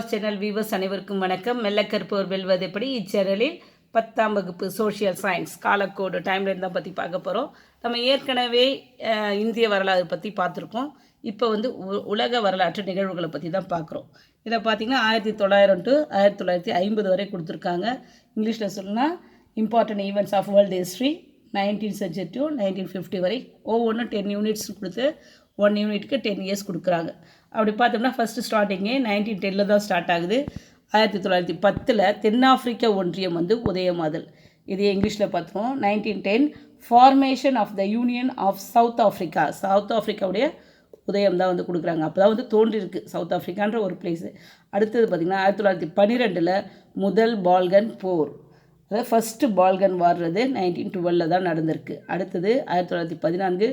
Channel viewers அனைவருக்கும் வணக்கம். மெல்ல கற்போர் வெல்வது எப்படி இச்சேனலில் 10ஆம் வகுப்பு சோஷியல் சயின்ஸ் காலக்கோடு டைம்லைன் தான் பற்றி பார்க்க போகிறோம். நம்ம ஏற்கனவே இந்திய வரலாறு பற்றி பார்த்துருக்கோம். இப்போ உலக வரலாற்று நிகழ்வுகளை பற்றி தான் பார்க்குறோம். இதை பார்த்திங்கன்னா 1900 to 1950 வரை கொடுத்துருக்காங்க. இங்கிலீஷில் சொல்லணும்னா important events of world history 19th century to 1950 வரை ஒவ்வொன்றும் 10 யூனிட்ஸ் கொடுத்து 1 யூனிட்டுக்கு 10 இயர்ஸ் கொடுக்குறாங்க. அப்படி பார்த்தோம்னா ஃபஸ்ட்டு ஸ்டார்டிங்கே 1910 தான் ஸ்டார்ட் ஆகுது. 1910 தென்னாப்பிரிக்க ஒன்றியம் உதயமாதல். இதே இங்கிலீஷில் பார்த்தோம். 1910 formation of the union of South Africa. South ஆஃப்ரிக்காவுடைய உதயம் தான் கொடுக்குறாங்க. அப்போ தான் தோன்றிருக்கு சவுத் ஆஃப்ரிக்கான்ற ஒரு பிளேஸு. அடுத்தது பார்த்திங்கன்னா 1912 முதல் பால்கன் போர். அதாவது ஃபஸ்ட்டு பால்கன் வாடுறது 1912 தான் நடந்திருக்கு. அடுத்தது 1914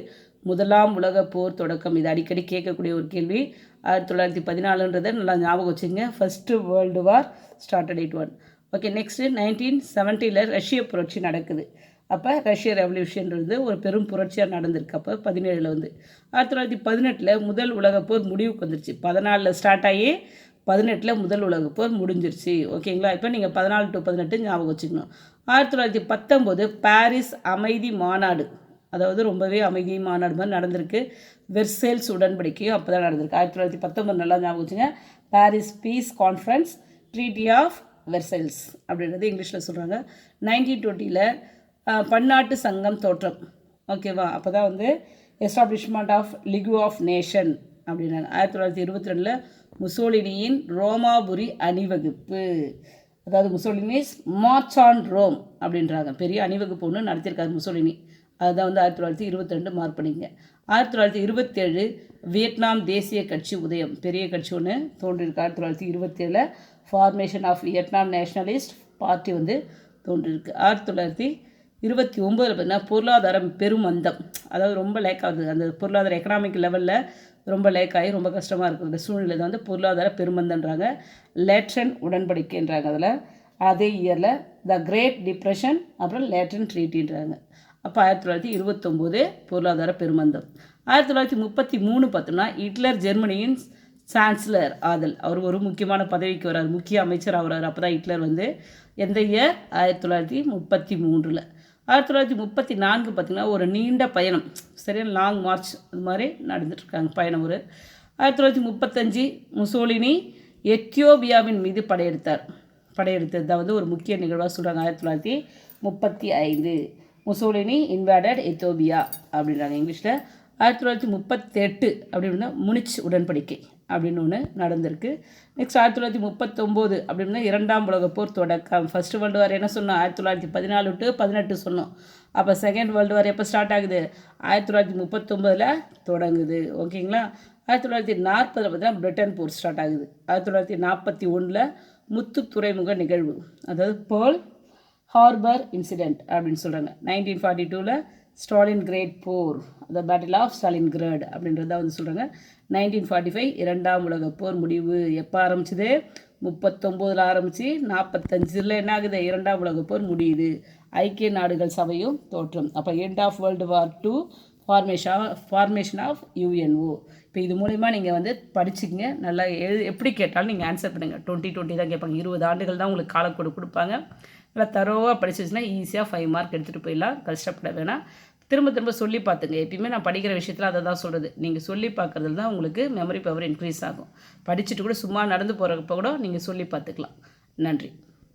முதலாம் உலக போர் தொடக்கம். இது அடிக்கடி கேட்கக்கூடிய ஒரு கேள்வி. 1914 நல்லா ஞாபகம் வச்சுங்க. First world war started it one. Okay, next 1970 ரஷ்ய புரட்சி நடக்குது. அப்போ ரஷ்ய ரெவல்யூஷன்றது ஒரு பெரும் புரட்சியாக நடந்திருக்கு. அப்போ 17 1918 முதல் உலகப்போர் முடிவுக்கு வந்துருச்சு. 14 ஸ்டார்ட் ஆகி 18 முதல் உலகப்போர் முடிஞ்சிருச்சு. ஓகேங்களா? இப்போ நீங்கள் 14 to 18 ஞாபகம் வச்சுக்கணும். 1919 பாரிஸ் அமைதி மாநாடு, அதாவது ரொம்பவே அமைதி மாநாடு மாதிரி நடந்திருக்கு. வெர்சேல்ஸ் உடன்படிக்கையும் அப்போ தான் நடந்திருக்கு. 1919 நல்லா ஞாபகம் வச்சுங்க. Paris peace conference, treaty of Versailles அப்படின்றது இங்கிலீஷில் சொல்கிறாங்க. 1920 பன்னாட்டு சங்கம் தோற்றம். ஓகேவா? அப்போ தான் establishment of league of nation அப்படின்னாங்க. 1922 முசோலினியின் ரோமாபுரி அணிவகுப்பு. அதாவது முசோலினிஸ் மார்ச் ஆன் ரோம் அப்படின்றாங்க. பெரிய அணிவகுப்பு ஒன்று நடத்தியிருக்காரு முசோலினி. அதுதான் 1922 மார்க் பண்ணிங்க. 1927 வியட்நாம் தேசிய கட்சி உதயம். பெரிய கட்சி ஒன்று தோன்றிருக்கு. 1927 formation of Vietnam nationalist party தோன்றிருக்கு. 1929 பார்த்தீங்கன்னா பொருளாதாரம் பெருமந்தம். அதாவது ரொம்ப லேக் ஆகுது. அந்த பொருளாதார எக்கனாமிக் லெவலில் ரொம்ப லேக் ஆகி ரொம்ப கஷ்டமாக இருக்கிற சூழ்நிலை தான் பொருளாதார பெருமந்தன்றாங்க. லேட்ரன் உடன்படிக்கைன்றாங்க. அதில் அதே இயரில் த கிரேட் டிப்ரெஷன், அப்புறம் லேட்ரன் ட்ரீட்டின்றாங்க. அப்போ 1929 பொருளாதார பெருமந்தம். 1933 பார்த்தோம்னா ஹிட்லர் ஜெர்மனியின் சான்சலர் ஆதல். அவர் ஒரு முக்கியமான பதவிக்கு வர்றார், முக்கிய அமைச்சர் ஆகிறார். அப்போ தான் ஹிட்லர் எந்த இயர்? 1933. 1934 பார்த்திங்கன்னா ஒரு நீண்ட பயணம், சரியான லாங் மார்ச் அது மாதிரி நடந்துட்டுருக்காங்க பயணம். 1935 முசோலினி எத்தியோப்பியாவின் மீது படையெடுத்தது தான் ஒரு முக்கிய நிகழ்வாக சொல்கிறாங்க. 1935 முசோலினி இன்வேடட் எத்தியோப்பியா அப்படின்றாங்க இங்கிலீஷில். 1938 அப்படின்னா முனிச் உடன்படிக்கை அப்படின்னு ஒன்று நடந்திருக்கு. நெக்ஸ்ட் 1939 அப்படின்னா 2ஆம் உலகப்போர் தொடக்கம். ஃபஸ்ட்டு வேர்ல்டு வார் என்ன சொன்னோம்? 1914 to 18 சொன்னோம். அப்போ செகண்ட் வேர்ல்டு வார் எப்போ ஸ்டார்ட் ஆகுது? 1939 தொடங்குது. ஓகேங்களா? 1940 பார்த்தீங்கன்னா பிரிட்டன் போர் ஸ்டார்ட் ஆகுது. 1941 முத்து துறைமுக நிகழ்வு, அதாவது பேர்ல் ஹார்பர் இன்சிடெண்ட் அப்படின்னு சொல்கிறாங்க. 1942 ஸ்டாலின் கிரேட் போர், the battle of Stalingrad அப்படின்றத சொல்கிறாங்க. 1945 2ஆம் உலக போர் முடிவு. எப்போ ஆரம்பிச்சுது? 39 ஆரம்பித்து 45 என்ன ஆகுது? 2ஆம் உலக போர் முடியுது. ஐக்கிய நாடுகள் சபையும் தோற்றம். அப்போ end of world war 2, formation of UNO. இப்போ இது மூலிமா நீங்கள் படிச்சுங்க. நல்லா எப்படி கேட்டாலும் நீங்கள் ஆன்சர் பண்ணுங்கள். 2020 தான் கேட்பாங்க. 20 ஆண்டுகள் தான் உங்களுக்கு காலக்கோடு கொடுப்பாங்க. நல்லா தரோவாக படிச்சிச்சுன்னா ஈஸியாக 5 மார்க் எடுத்துகிட்டு போயிடலாம். கஷ்டப்பட வேணாம். திரும்ப சொல்லி பார்த்துங்க. எப்பயுமே நான் படிக்கிற விஷயத்தில் அதை தான் சொல்கிறது. நீங்கள் சொல்லி பார்க்குறதுல தான் உங்களுக்கு மெமரி பவர் இன்க்ரீஸ் ஆகும். படிச்சுட்டு கூட சும்மா நடந்து போகிறப்ப கூட நீங்கள் சொல்லி பார்த்துக்கலாம். நன்றி.